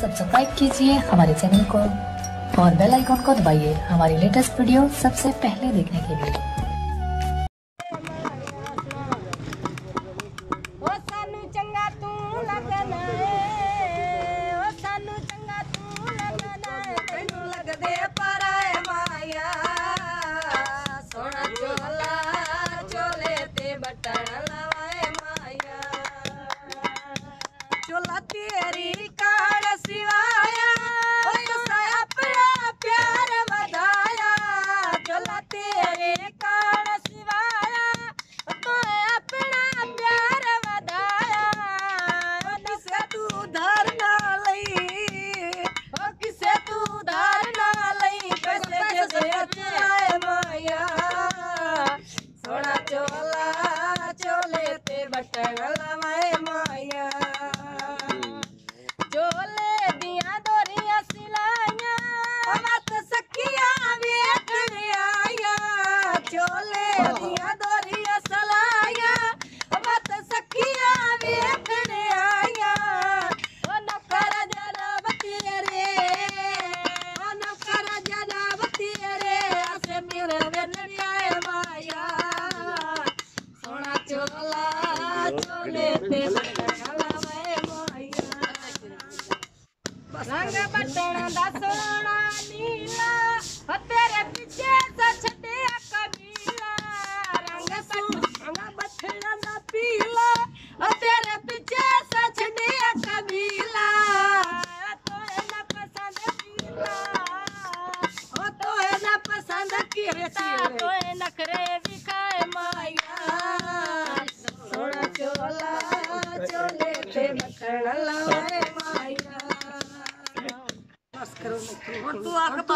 Subscribe कीजिए हमारे channel को और बेल आइकॉन को दबाइए हमारी लेटेस्ट वीडियो सबसे पहले देखने के लिए। चोला तेरी काड़ सिवाया अपना प्यार बधाया, चोला तेरी काड़ सिवाया तो अपना प्यार बधाया। किसे तू उधार ना लई, किसे तू उधार ना लई, पैसे जैसे अचलाए माया। सोना चोला चोले ते बटन लवाए माया, चोले दिया दोरिया सिलाया मत सकिया वेखण आया। चोले दिया दोरिया सलाया मत सकिया वेखण आया। ओ नौकर जनाब तेरे, ओ नौकर जनाब तेरे, असे मेरे वेखण आए माया। सोना चोला चोले ते बटन लवाए माया, रंग बटन दा सोना नीला तेरे पीछे से छटिया कबीला। रंग बटन दा पीला तेरे पीछे से छटिया कबीला। तोए ना पसंद कीता, ओ तोए ना पसंद कीता, तोए नखरे विखाए माया। सोना चोला चोले ते बटन लवाए माया। बस करो, तू आके तो